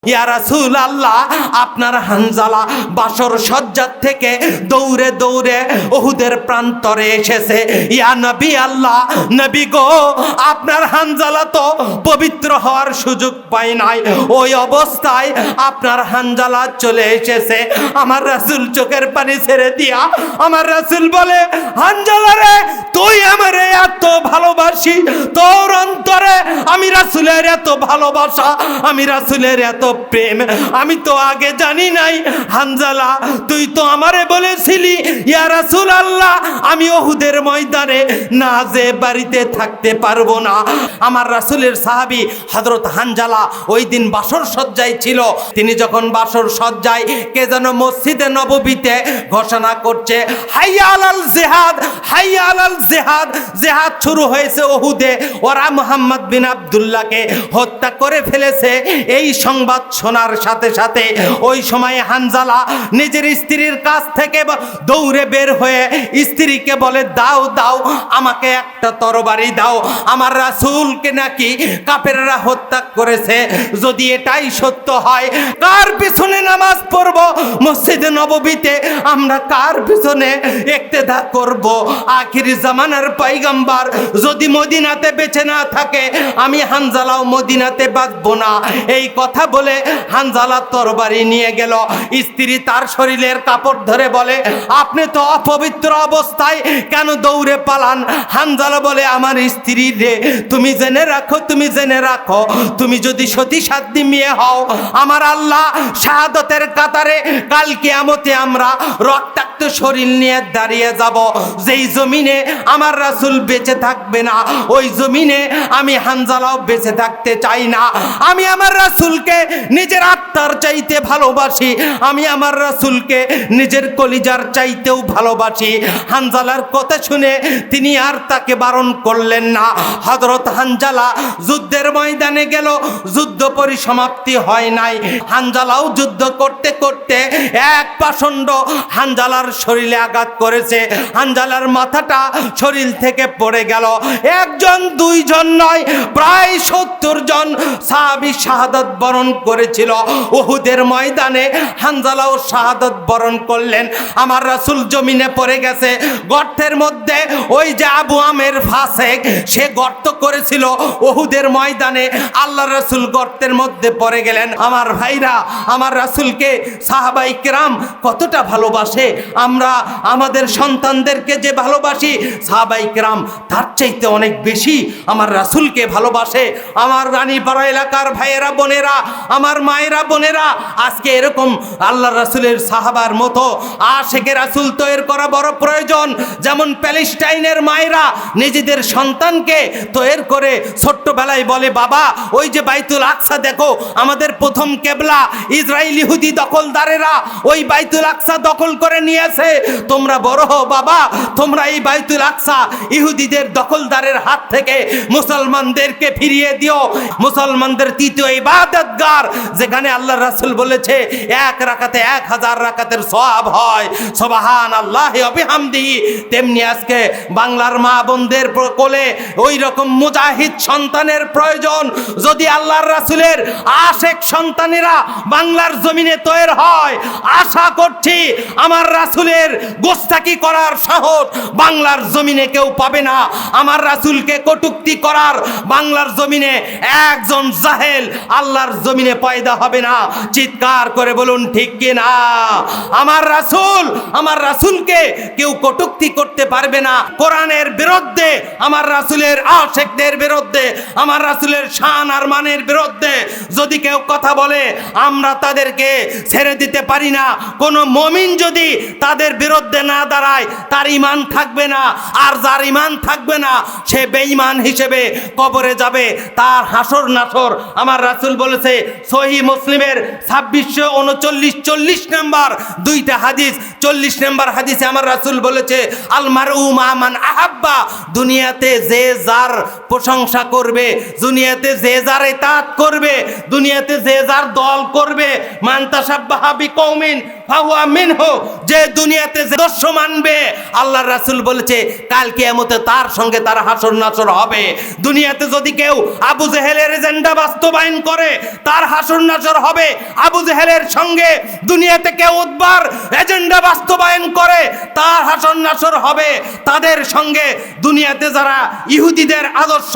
ইয়া রাসূলুল্লাহ, আপনার হানজালা বাসর সজ্জার থেকে দৌড়ে দৌড়ে উহুদের প্রান্তরে এসেছে। ইয়া নবী আল্লাহ, নবী গো, আপনার হানজালা তো পবিত্র হওয়ার সুযোগ পায় নাই, ওই অবস্থায় আপনার হানজালা চলে এসেছে। আমার রাসূল চোখের পানি ছেড়ে দিয়া আমার রাসূল বলে, হানজালা রে, তুই আমারে এত ভালোবাসি, তোর অন্তরে আমি রাসূলের এত ভালোবাসা, আমি রাসূলের এত প্রেম আমি তো আগে জানি নাই। হানজালা, তুই তো আমারে বলেছিলি ইয়া রাসূলুল্লাহ, আমি উহুদের ময়দানে না যে বাড়িতে থাকতে পারবো না। আমার রাসূলের সাহাবী হযরত হানজালা ওই দিন বাসর সজ্জায় ছিল। তিনি যখন বাসর সজ্জায়, কে যেন মসজিদে নববীতে ঘোষণা করছে, হাইয়া আলাল জিহাদ, হাইয়া আলাল জিহাদ। জিহাদ শুরু হয়েছে উহুদে, ওরা মুহাম্মদ বিন আব্দুল্লাহকে হত্যা করে ফেলেছে। এই সংবাদ শোনার সাথে সাথে ওই সময় হানজালা নিজের স্ত্রীর কাছ থেকে দৌড়ে বের হয়ে স্ত্রীকে বলে, দাও দাও, আমাকে একটা তরবারি দাও, আমার রাসূলকে নাকি কাফেররা হত্যা করেছে। যদি এটাই সত্য হয়, কার পিছনে নামাজ পড়ব মসজিদে নববীতে? আমরা কার পিছনে ইক্তেদা করব? আখিরি জামানার পয়গম্বর যদি মদিনাতে বেঁচে না থাকে, আমি হানজালাও মদিনাতে বাঁচবো না। এই কথা বলে হানজালা তরবারি নিয়ে গেল। স্ত্রী তার শরীরের কাপড় ধরে বলে, আপনি তো অপবিত্র অবস্থায় কেন দৌড়ে পালান? হানজালা বলে, আমার স্ত্রী রে, তুমি জেনে রাখো, তুমি জেনে রাখো, তুমি যদি সতী সাধ্বী মেয়ে হও, আমার আল্লাহ শাহাদতের কাতারে কাল কিয়ামতে আমরা রক্তাক্ত শরীর নিয়ে দাঁড়িয়ে যাব। যেই জমিনে আমার রাসূল বেঁচে থাকবে না, ওই জমিনে আমি হানজালাও বেঁচে থাকতে চাই না। আমি আমার রাসূলকে নিজের আত্মার চাইতে ভালোবাসি, আমি আমার রাসূলকে নিজের কলিজার চাইতেও ভালোবাসি। হানজালার কথা শুনে তিনি আর তাকে বারণ করলেন না। হযরত হানজালা যুদ্ধের ময়দানে গেল, যুদ্ধ পরিসমাপ্তি হয় নাই। হানজালাও যুদ্ধ করতে করতে এক পাষণ্ড হানজালার শরীরে আঘাত করেছে। হানজালার মাথাটা শরীর থেকে পড়ে গেল। একজন দুইজন নয়, প্রায় 70 জন সাহাবী শাহাদাত বরণ করেছিল উহুদের ময়দানে। হানজালাও শাহাদাত বরণ করলেন। আমার রাসূল জমিনে পড়ে গেছে গর্তের মধ্যে। ওই যে আবু আমের ফাসেক, সে গর্ত করেছিল উহুদের ময়দানে, আল্লাহ রাসূল গর্তের মধ্যে পড়ে গেলেন। আমার ভাইরা, আমার রাসূলকে সাহাবায়ে কেরাম কতটা ভালোবাসে। আমরা আমাদের সন্তানদেরকে যে ভালোবাসি, সাহাবায়ে কেরাম তার চাইতে অনেক বেশি আমার রাসূলকে ভালোবাসে। আমার রানীপাড়া এলাকার ভাইয়েরা বোনেরা, আমার মায়েরা বোনেরা, আজকে এরকম আল্লাহ রাসূলের সাহাবার মতো আশেকে রাসূল তৈরি করা বড় প্রয়োজন। যেমন প্যালেস্টাইনের মায়েরা নিজেদের সন্তানকে তৈরি করে ছোট্টবেলায় বলে, বাবা ওই যে বাইতুল আকসা দেখো, আমাদের প্রথম কেবলা। ইসরায়েল ইহুদি দখলদারেরা ওই বাইতুল আকসা দখল করে নিয়েছে, তোমরা বড় হও বাবা, তোমরা এই বাইতুল আকসা ইহুদিদের দখলদারের হাত থেকে মুসলমানদেরকে ফিরিয়ে দিও। মুসলমানদের তৃতীয় ইবাদতগার, যেখানে আল্লাহ রাসূল বলেছে এক রাকাতে 1000 রাকাতের সওয়াব হয়, সুবহানাল্লাহি ওয়া বিহামদিহি। তেমনি আজকে বাংলার মা বোনদের কোলে ওই রকম মুজাহিদ সন্তানের প্রয়োজন। যদি আল্লাহর রাসূলের আশেক সন্তানেরা বাংলার জমিনে তৈরি হয়, আশা করছি আমার রাসূলের গোস্তাকি করার সাহস বাংলার জমিনে কেউ পাবে না। আমার রাসূলকে কটূক্তি করার বাংলার জমিনে একজন জাহেল আল্লাহর জমিনে পয়দা হবে না। চিৎকার করে বলুন ঠিক কি না? আমার রাসূল, আমার রাসূলকে কেউ কটূক্তি করতে পারবে না। কোরআনের বিরুদ্ধে, আমার রাসূলের আশেকদের বিরুদ্ধে, আমার রাসূলের শান আর মানের বিরুদ্ধে যদি কেউ কথা বলে, আমরা তাদেরকে ছেড়ে দিতে পারি না। কোন মুমিন যদি তাদের বিরুদ্ধে না দাঁড়ায়, তার ঈমান থাকবে না। আর যার ঈমান থাকবে না, সে বেঈমান হিসেবে কবরে যাবে, তার হাসর নাসর। আমার রাসূল বলেছে সহিহ মুসলিমের 2639 40 নম্বর দুইটা হাদিস, 40 নম্বর হাদিসে আমার রাসূল বলেছে, আল মারউ মা মান আহাব্বা, দুনিয়াতে যে যার প্রশংসা করবে, দুনিয়াতে যে যার ইতাআত করবে, দুনিয়াতে যে যার দল করবে, মান তাশাব্বাহা বিকওমিন ফাহুয়া মিনহু, যে দুনিয়াতে যে আদর্শ মানবে, আল্লাহর রাসূল বলেছে কাল কিয়ামতে তার সঙ্গে তার হাসর নাসর হবে। দুনিয়াতে যদি কেউ আবু জেহেলের এজেন্ডা বাস্তবায়ন করে, তার হাসর নাসর হবে আবু জেহেলের সঙ্গে। দুনিয়াতে কেউ উদ্বার এজেন্ডা বাস্তবায়ন করে, তার হাসর নাসর হবে তাদের সঙ্গে। দুনিয়াতে যারা ইহুদিদের আদর্শ,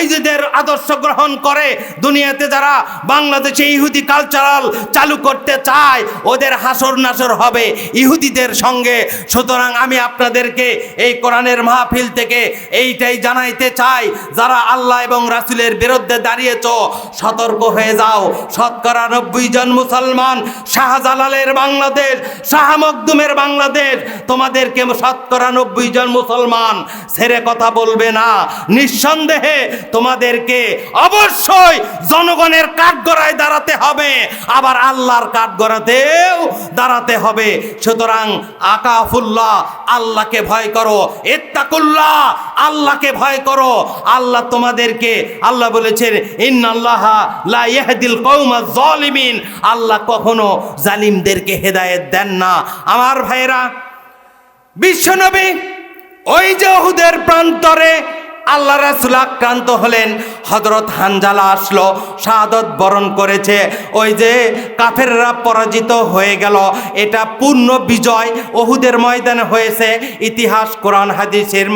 ইহুদিদের আদর্শ গ্রহণ করে, দুনিয়াতে যারা বাংলাদেশে ইহুদি কালচারাল চালু করতে চায়, ওদের হাসর নাসর হবে ইহুদিদের সঙ্গে। সুতরাং আমি আপনাদেরকে এই কোরআনের মাহফিল থেকে এইটাই জানাইতে চাই, যারা আল্লাহ এবং রাসূলের বিরুদ্ধে দাঁড়িয়েছ, সতর্ক হয়ে যাও। শতকরা 90 জন মুসলমান, শাহজালালের বাংলাদেশ, শাহ মখদুমের বাংলাদেশ, তোমাদেরকে শতকরা 90 জন মুসলমান ছেড়ে কথা বলবে না। নিঃসন্দেহে তোমাদেরকে অবশ্যই জনগণের কাঠগড়ায় দাঁড়াতে হবে, আবার আল্লাহর কাঠগড়াতেও দাঁড়াতে হবে। সুতরাং আকাফুল্লাহ, আল্লাহকে ভয় করো, ইত্তাকুল্লাহ, আল্লাহকে ভয় করো। আল্লাহ তোমাদেরকে, আল্লাহ বলেছেন ইন্নাল্লাহা লা ইয়াহদিল কওমাজ জালিমিন, আল্লাহ কখনো জালিমদেরকে হেদায়েত দেন না। আমার ভাইরা, বিশ্বনবী ওই যে উহুদের প্রান্তরে আল্লাহ রাসূল আক্রান্ত হলেন, হযরত হানজালা আসলো, শাহাদত বরণ করেছে। ওই যে কাফেররা পরাজিত হয়ে গেল, এটা পূর্ণ বিজয় উহুদের ময়দানে হয়েছে। ইতিহাস, কোরআন হাদিসের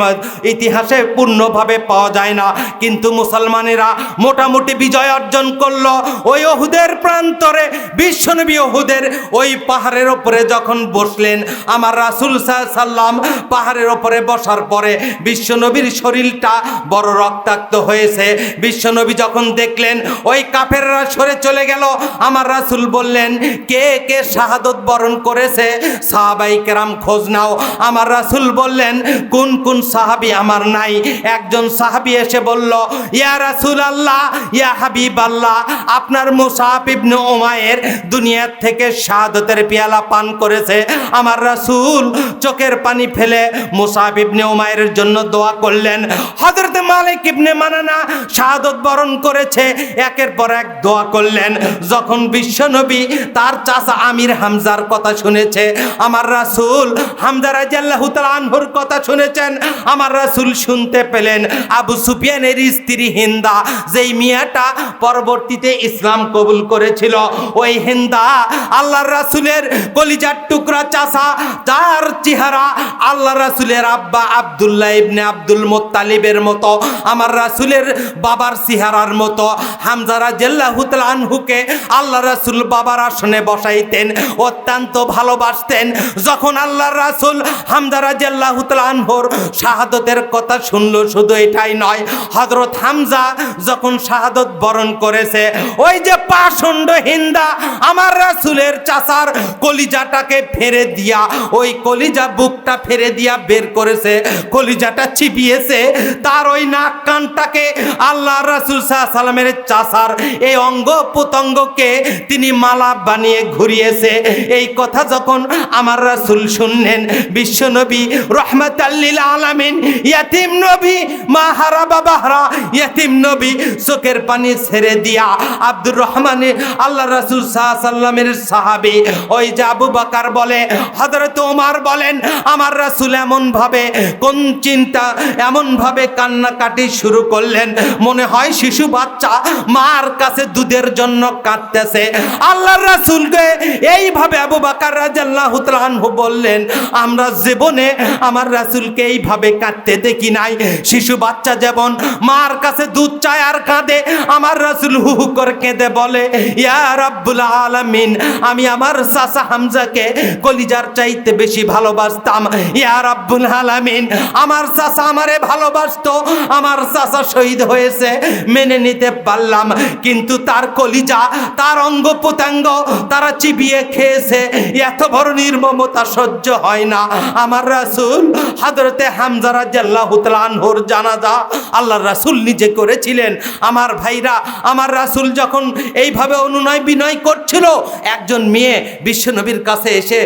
ইতিহাসে পূর্ণভাবে পাওয়া যায় না, কিন্তু মুসলমানেরা মোটামুটি বিজয় অর্জন করলো ওই উহুদের প্রান্তরে। বিশ্বনবী উহুদের ওই পাহাড়ের ওপরে যখন বসলেন, আমার রাসূল সাল্লাল্লাহু আলাইহি সাল্লাম পাহাড়ের ওপরে বসার পরে বিশ্বনবীর শরীরটা বড় রক্তাক্ত হয়েছে। বিশ্বনবী যখন দেখলেন ওই কাফেররা সরে চলে গেল, আমার রাসূল বললেন কে কে শাহাদত বরণ করেছে, সাহাবাই কেরাম খোঁজ নাও। আমার রাসূল বললেন কোন কোন সাহাবী আমার নাই। একজন সাহাবী এসে বলল, ইয়া রাসূলুল্লাহ, ইয়া হাবিবাল্লাহ, আপনার মুসআব ইবনে উমাইর দুনিয়া থেকে শাহাদতের পেয়ালা পান করেছে। আমার রাসূল চোখের পানি ফেলে মুসআব ইবনে উমাইরের জন্য দোয়া করলেন। হযরত মালিক ইবনে মানানা শাহাদত বরণ করেছে, একের পর এক দোয়া করলেন। যখন বিশ্বনবী তার চাচা আমির হামজার কথা শুনেছে, আমার রাসূল হামজা রাদিয়াল্লাহু তাআলা আনহুর কথা শুনেছেন, আমার রাসূল শুনতে পেলেন আবু সুফিয়ানের স্ত্রী হিন্দা, যেই মিয়াটা পরবর্তীতে ইসলাম কবুল করেছিল, ওই হিন্দা আল্লাহর রাসূলের কলিজার টুকরা চাচা, যার চেহারা আল্লাহ রাসূলের আব্বা আব্দুল্লাহ ইবনে আব্দুল মুত্তালিবের মতো, আমার রাসূলের বাবার চেহারার মতো। হামজা রাদিয়াল্লাহু তাআলা আনহুকে আল্লাহ রাসূল বাবার আসনে বসাইতেন, অত্যন্ত ভালোবাসতেন। যখন আল্লাহর রাসূল হামজা রাদিয়াল্লাহু তাআলা আনহুর শাহাদতের কথা শুনল, শুধু এটাই নয়, হযরত হামজা যখন শাহাদত বরণ করেছে, ওই যে পাষণ্ড হিন্দা আমার রাসূলের চাচার কলিজাটাকে ফেরে দিয়া, ওই কলিজা বুকটা ফেরে দিয়া বের করেছে, কলিজাটা চিবিয়েছে, তার ওই নাক কানটাকে আল্লাহ রাসূল সাল্লাল্লাহু আলাইহি সাল্লামের চাচার এই অঙ্গ প্রত্যঙ্গকে তিনি মালা বানিয়ে ঘুরিয়েছে। এই কথা যখন আমার রাসূল শুনলেন, বিশ্বনবী রাহমাতাল লিল আলামিন, ইয়াতীম নবী, মা হারাবা বাহরা, ইয়াতীম নবী চোখের পানি ছেড়ে দিয়া আব্দুর রহমান আল্লাহ রাসূল সাল্লাল্লাহু আলাইহি সাল্লামের সাহাবী, ওই যে আবু বকর বলে, হযরত ওমর বলেন, আমার রাসূল এমন ভাবে কোন চিন্তা, এমন ভাবে কান্নাকাটি শুরু করলেন, মনে হয় শিশু বাচ্চা মার কাছে দুধের জন্য কাঁদতেছে। আল্লাহর রাসূলকে এইভাবে আবু বকর রাদিয়াল্লাহু তাআলা আনহু বললেন, আমরা জীবনে আমার রাসূলকে এইভাবে কাঁদতে দেখি নাই। শিশু বাচ্চা যেমন মার কাছে দুধ চায় আর কাঁদে, আমার রাসূল হু হু করে কেঁদে বলে, ইয়া রাব্বুল আলামিন, আমি আমার চাচা হামজাকে কলিজার চাইতে বেশি ভালোবাসতাম। ইয়া রাব্বুল আলামিন, আমার চাচা আমারে ভালোবাসত, রক্ত আমার চাচা শহীদ হয়েছে মেনে নিতে পারলাম, কিন্তু তার কলিজা, তার অঙ্গ প্রত্যঙ্গ তারা চিবিয়ে খেয়েছে, এত বড় নির্মমতা সহ্য হয় না। আমার রাসূল হযরতে হামজা রাদিয়াল্লাহু তাআলা আনহুর জানাজা আল্লাহর রাসূল নিজে করেছিলেন। আমার ভাইরা, আমার রাসূল যখন এইভাবে অনুনয় বিনয় করছিল, একজন মেয়ে বিশ্বনবীর কাছে এসে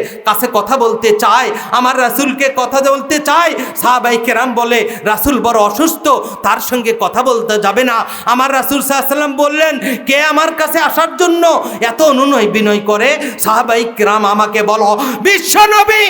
কথা বলতে চায়, আমার রাসূলকে কথা বলতে চায়। সাহাবায়ে কেরাম বলে, রাসূল বড় অসুস্থ, তার সঙ্গে কথা বলতে যাবে না। আমার রাসূল সাল্লাল্লাহু আলাইহি ওয়াসাল্লাম বললেন, কে আমার কাছে আসার জন্য এত অনুনয় বিনয় করে? সাহাবায়ে কেরাম আমাকে বলো। বিশ্বনবী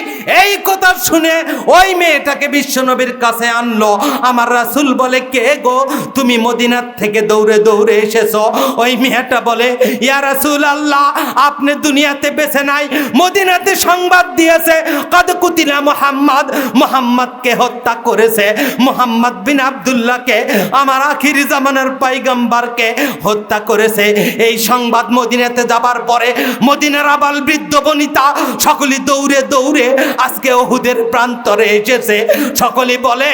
এই কথা শুনে ওই মেয়েটাকে বিশ্বনবীর কাছে আনলো। আমার রাসূল বলে, কে গো, তুমি মদিনা থেকে দৌড়ে দৌড়ে এসেছো? ওই মেয়েটা বলে, ইয়া রাসূলুল্লাহ, আপনি দুনিয়াতে বেঁচে নাই, মদিনাতে সংবাদ দিয়েছে কদ কুতিলা মুহাম্মদ, মুহাম্মদকে হত্যা করেছে, মুহাম্মদ বিন আব্দুল্লাহকে, আমার আখির জামানার পয়গম্বরকে হত্যা করেছে। এই সংবাদ মদিনাতে যাবার পরে মদিনার আবাল বৃদ্ধ বনিতা সকলে দৌড়ে দৌড়ে আজকে উহুদের প্রান্তরে এসেছে। সকলে বলে,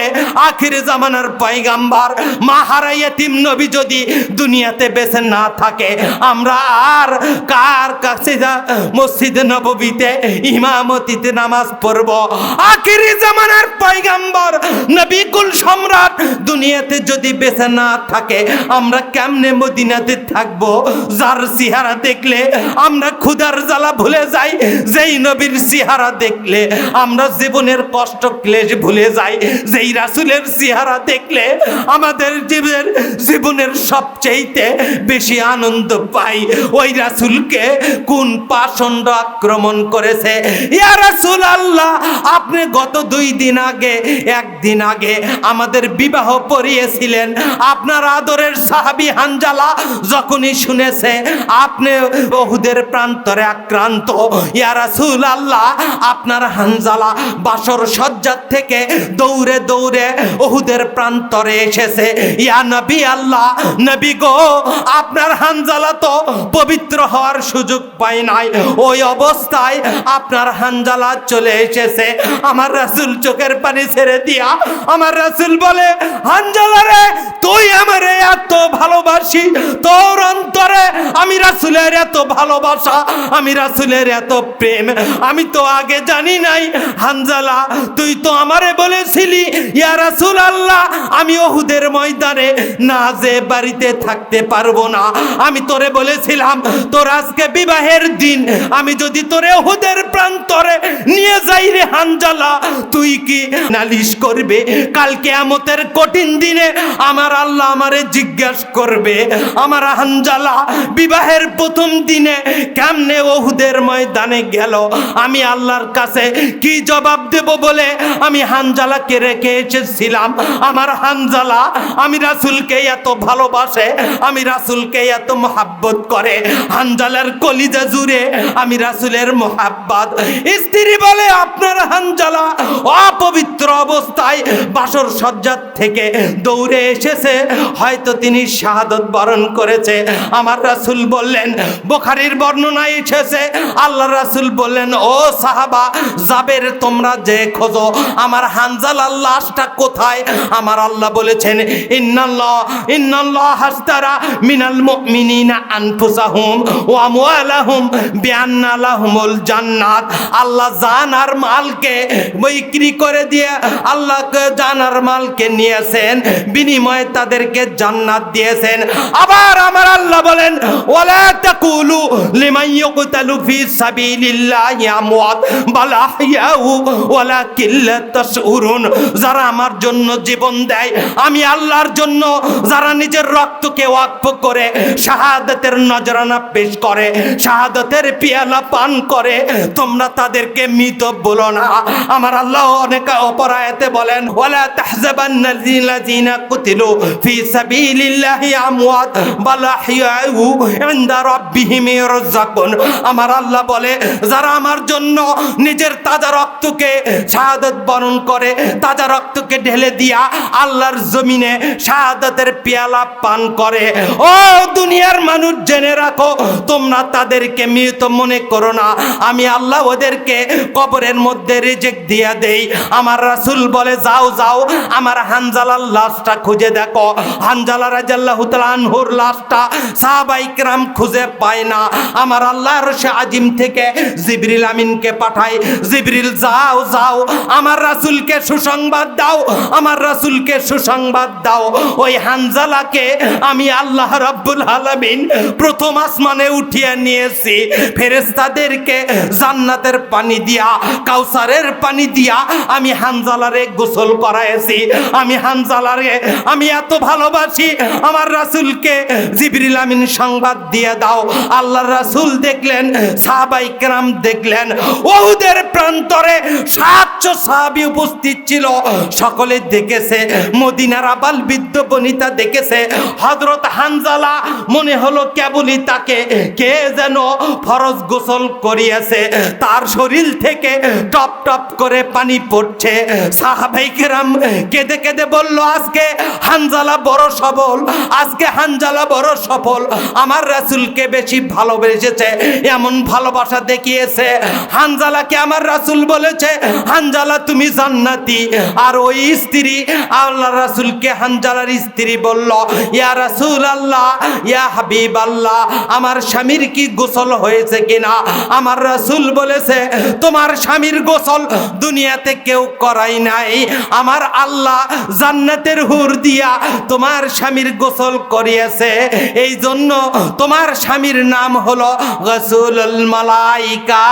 আখির জামানার পয়গম্বর মাহারা ইয়েতিম নবী যদি দুনিয়াতে বেঁচে না থাকে, আমরা আর কার কাছে মসজিদে নববীতে ইমামতিতে নামাজ পড়ব? আখির জামানার পয়গম্বর নবী কুল সম্রাট দুনিয়াতে যদি বেঁচে না থাকে, আমরা কেমনে মদিনাতে থাকবো? যার চেহারা দেখলে আমরা ক্ষুধার জ্বালা ভুলে যাই, যেই নবীর চেহারা দেখলে আমরা জীবনের কষ্ট ক্লেশ ভুলে যাই, যেই রাসূলের চেহারা দেখলে আমাদের জীবনের সবচেয়ে বেশি আনন্দ পাই, ওই রাসূলকে কোন পাষণ্ড আক্রমণ করেছে? ইয়া রাসূলুল্লাহ, আপনি গত 2 দিন আগে, 1 দিন আগে আমাদের বিবাহ পড়িয়েছিলেন। আপনার আদরের সাহাবী হানজালা যখনই শুনেছে আপনি উহুদের প্রান্তরে আক্রান্ত, ইয়া রাসূলুল্লাহ, আপনার হানজালা বাসর সজ্জা থেকে দৌড়ে দৌড়ে উহুদের প্রান্তরে এসেছে। ইয়া নবী আল্লাহ, নবী গো, আপনার হানজালা তো পবিত্র হওয়ার সুযোগ পায় নাই, ওই অবস্থায় আপনার হানজালা চলে এসেছে। আমার রাসূল চোখের পানি ছেড়ে দিয়া আমার রাসূল বলে, হানজালা রে, তুই আমারে এত ভালোবাসি, তোর অন্তরে আমি রাসূলের এত ভালোবাসা, আমি রাসূলের এত প্রেম আমি তো আগে জানি নাই। হানজালা, তুই তো আমারে বলেছিলি, ইয়া রাসূলুল্লাহ, আমি উহুদের ময়দানে না যে বাড়িতে থাকতে পারবো না। আমি তোরে বলেছিলাম, তোর আজকে বিবাহের দিন, আমি যদি তোরে উহুদের প্রান্তরে নিয়ে যাই রে হানজালা, তুই কি নালিশ করবে? কাল কিয়ামতের কঠিন দিনে আমার আল্লাহ আমারে জিজ্ঞাসা করবে, আমার হানজালা বিবাহের প্রথম দিনে কেমনে উহুদের ময়দানে গেল, আমি আল্লাহর কাছে কি জবাব দেব বলে আমি হানজালাকে রেখে এসেছিলাম। আমার হানজালা আমি রাসূলকে এত ভালোবাসে, আমি রাসূলকে এত মহব্বত করে, হানজালার কলিজা জুড়ে আমি রাসূলের মহব্বত। স্ত্রী বলে, আপনার হানজালা অপবিত্র অবস্থায় বাসর সজ্জা থেকে দৌড়ে এসেছে, হয়তো তিনি শাহাদত বরণ করেছে। আমার রাসূল বললেন, বুখারীর বর্ণনায় এসেছে, আল্লাহ রাসূল বললেন, ও সাহাবা জাবের, তোমরা যে খোঁজো আমার হানজালার লাশটা কোথায়? আমার আল্লাহ বলেছেন, ইন্নাল্লাহ হাসতারা মিনাল মুমিনিনা আনফুসাহুম ওয়া আমওয়ালাহুম বিআন্না লাহুমুল জান্নাত। আল্লাহ জান আর মালকে বিক্রি করে দিয়ে আল্লাহকে জান আর মালকে নিয়েছেন, বিনিময়ে তাদেরকে জান্নাত দিয়েছেন। আবার আমার আল্লাহ বলেন, ওয়ালা তাকুলু লিমান ইউকতালু ফি সাবিলিল্লাহি আমওয়াত বাল আহইয়াউ ওয়ালাকিন লা তাশউরুন। যারা আমার জন্য জীবন দেয়, আমি আল্লাহর জন্য যারা নিজের রক্তকে ওয়াকফ করে শাহাদাতের নজরানা পেশ করে, শাহাদাতের পিয়ালা পান করে, তোমরা তাদেরকে মৃত বলো না। আমার আল্লাহ অনেক অপর আয়াতে বলেন, ওয়ালা তাহজাবান্নাল্লাযিনা কুতিলু ফি সাবিলিল্লাহি আমওয়াত বাল আহইয়াউ ইনদা রাব্বিহিম ইরযাকুন। আমার আল্লাহ বলে, যারা আমার জন্য নিজের তাজা রক্তকে শাহাদাত বরণ করে, তাজা রক্তকে ঢেলে দিয়া আল্লাহর জমিনে শাহাদাতের পেয়ালা পান করে। ও দুনিয়ার মানুষ জেনে রাখো, তোমরা তাদেরকে মৃত মনে করো না, আমি আল্লাহ ওদেরকে কবরের মধ্যে রিজেক্ট দিয়ে দেই। আমার রাসূল বলে যাও যাও আমার হানজালার লাশটা খুঁজে দেখো। হানজালা রাদিয়াল্লাহু তাআলা আনহুর লাশটা সাহাবায়ে কেরাম খুঁজে পায় না। আমার আল্লাহর আরশে আজিম থেকে জিবরিল আমিনকে পাঠায়, জিবরিল যাও যাও আমার রাসূলকে সুসংবাদ দাও, আমার রাসূলকে সুসংবাদ দাও, ওই হানজালাকে আমি আল্লাহ রাব্বুল আলামিন প্রথম আসমানে উঠিয়ে নিয়েছি, ফেরেশতাদেরকে জান্নাতের পানি দিয়া, কাউসারের পানি দিয়া আমি হানজালারে গোসল করাইছি। আমি হানজালারে আমি এত ভালোবাসি, আমার রাসূলকে জিবরিল আমিন সংবাদ দিয়ে দাও। আল্লাহর রাসূল দেখলেন, সাহাবায়ে কেরাম দেখলেন, উহুদের প্রান্তরে 700 সাহাবী উপস্থিত ছিল, সকলে দেখেছে, মদিনার আবাল বৃদ্ধ বনিতা দেখেছে হযরত হানজালা মনে হলো কেবলই তাকে কে যেন ফরজ গোসল করিয়েছে, তার শরীর থেকে টপ টপ করে পানি পড়ছে। সাহাবায়ে কেরাম কেঁদে কেঁদে বলল, আজকে হানজালা বড় সফল, আজকে হানজালা বড় সফল, আমার রাসূলকে বেশি ভালোবেসেছে, এমন ভালোবাসা দেখিয়েছে। হানজালাকে আমার রাসূল বলেছে, হানজালা তুমি জান্নাতি। আর ওই স্ত্রী আল্লাহ রাসূলকে হানজালার স্ত্রী বলল, ইয়া রাসূলুল্লাহ, ইয়া হাবিবাল্লাহ, আমার স্বামীর কি গোসল হয়েছে কিনা? আমার রাসূল বলেছে, তোমার স্বামীর গোসল দুনিয়াতে কেউ করাই নাই, আমার আল্লাহ জান্নাতের হুর দিয়া তোমার স্বামীর গোসল করিয়েছে, এই জন্য তোমার স্বামীর নাম হলো রাসূলুল মালাইকা।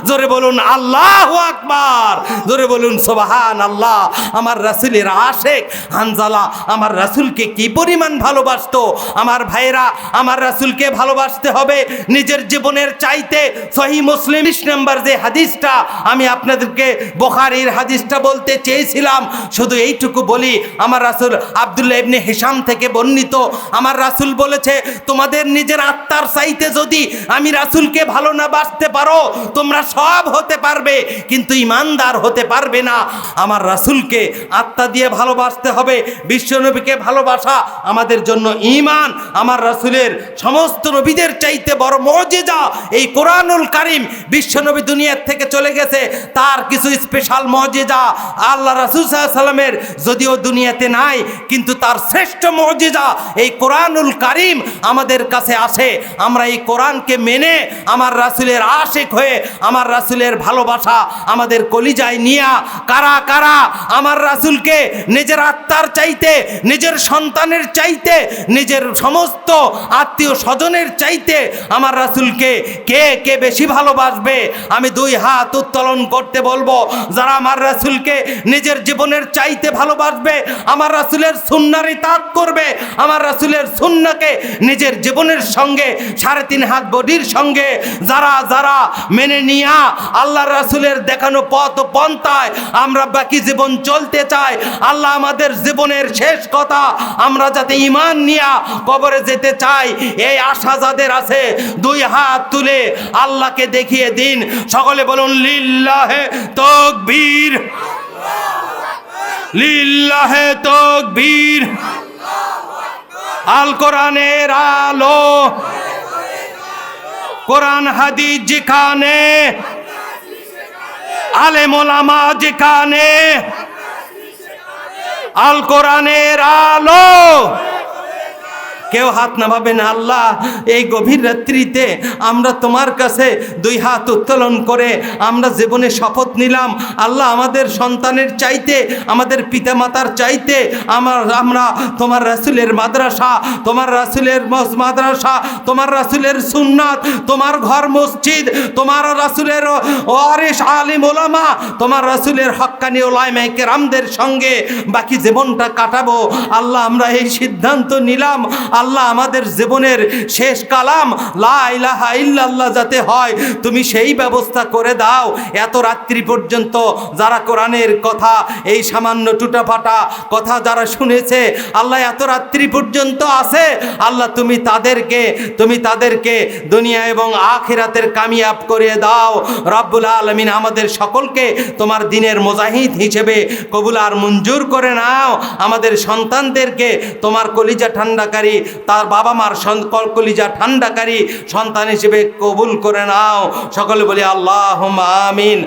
জোরে বলুন আল্লাহু আকবার, জোরে বলুন সুবহানাল্লাহ। আমার রাসূলের আশিক হানজালা আমার রাসূলকে কি পরিমাণ ভালোবাসতো। আমার ভাইরা, আমার রাসূলকে ভালোবাসতে হবে নিজের জীবনের চাইতে। সহিহ মুসলিম 20 নম্বর যে হাদিসটা আমি আপনাদেরকে বুখারীর হাদিসটা বলতে চেয়েছিলাম, শুধু এইটুকু বলি, আমার রাসূল আব্দুল্লাহ ইবনে হিশাম থেকে বর্ণিত, আমার রাসূল বলেছে, তোমাদের নিজের আত্মার চাইতে যদি আমি রাসূলকে ভালো না বাসতে পারো, তোমরা সব হতে পারবে কিন্তু ইমানদার হতে পারবে না। আমার রাসূলকে আত্মা দিয়ে ভালোবাসতে হবে। বিশ্বনবীকে ভালোবাসা আমাদের জন্য ঈমান। আমার রাসূলের সমস্ত নবীদের চাইতে বড় মুজিজা এই কোরআনুল কারীম। বিশ্বনবী দুনিয়ার থেকে চলে গেছে, তার কিছু স্পেশাল মুজিজা আল্লাহ রাসূল সাল্লাল্লাহু আলাইহি সাল্লামের যদিও দুনিয়াতে নাই, কিন্তু তার শ্রেষ্ঠ মুজিজা এই কোরআনুল কারীম আমাদের কাছে আসে। আমরা এই কোরআনকে মেনে আমার রাসূলের আশিক হয়ে আমার রাসূলের ভালোবাসা আমাদের কলিজায় নিয়া কারা কারা আমার রাসূলকে নিজের আত্মার চাইতে, নিজের সন্তানের চাইতে, নিজের সমস্ত আত্মীয় স্বজনের চাইতে আমার রাসূলকে কে কে বেশি ভালোবাসবে? আমি 2 হাত উত্তোলন করতে বলবো, যারা আমার রাসূলকে নিজের জীবনের চাইতে ভালোবাসবে, আমার রাসূলের সুন্নাহর ইতাআত করবে, আমার রাসূলের সুন্নাহকে নিজের জীবনের সঙ্গে 3.5 হাত বডির সঙ্গে যারা যারা মেনে নিয়া আল্লাহর রাসূলের দেখানো পথ পন্থায় আমরা বাকি জীবন চলতে চাই। আল্লাহ আমাদের জীবনের শেষ কথা আমরা যাতে ঈমান নিয়া কবরে যেতে চাই, এই আশা যাদের আছে 2 হাত তুলে আল্লাহকে দেখিয়ে দিন। সকলে বলুন লিল্লাহে তাকবীর, লিল্লাহে তাকবীর। আল কোরআনের আলো, কোরআন হাদিস যেখানে, আলেম ওলামা যেখানে, আল কোরআনের আলো। কেউ হাত নামাবেন। আল্লাহ, এই গভীর রাত্রিতে আমরা তোমার কাছে 2 হাত উত্তোলন করে আমরা জীবনে শপথ নিলাম, আল্লাহ আমাদের সন্তানের চাইতে, আমাদের পিতামাতার চাইতে আমরা তোমার রাসূলের মাদ্রাসা, তোমার রাসূলের মাদ্রাসা, তোমার রাসূলের সুন্নাত, তোমার ঘর মসজিদ, তোমার রাসূলের ওয়ারিস আলিম ওলামা, তোমার রাসূলের হক্কানি উলামায়ে কেরামদের সঙ্গে বাকি জীবনটা কাটাবো। আল্লাহ আমরা এই সিদ্ধান্ত নিলাম। আল্লাহ আমাদের জীবনের শেষ কালাম লা ইলাহা ইল্লাল্লাহ যাতে হয় তুমি সেই ব্যবস্থা করে দাও। এত রাত্রি পর্যন্ত যারা কোরআনের কথা এই সামান্য টুটাফাটা কথা যারা শুনেছে আল্লাহ এত রাত্রি পর্যন্ত আছে, আল্লাহ তুমি তাদেরকে দুনিয়া এবং আখিরাতের কামিয়াব করে দাও। রব্বুল আলামিন আমাদের সকলকে তোমার দিনের মুজাহিদ হিসেবে কবুল আর মঞ্জুর করে নাও। আমাদের সন্তানদেরকে তোমার কলিজা ঠান্ডাকারী, তার বাবা মার কলিজা ঠান্ডাকারী সন্তান হিসেবে কবুল করে নাও। সকলে বলি আল্লাহুম্মা আমিন।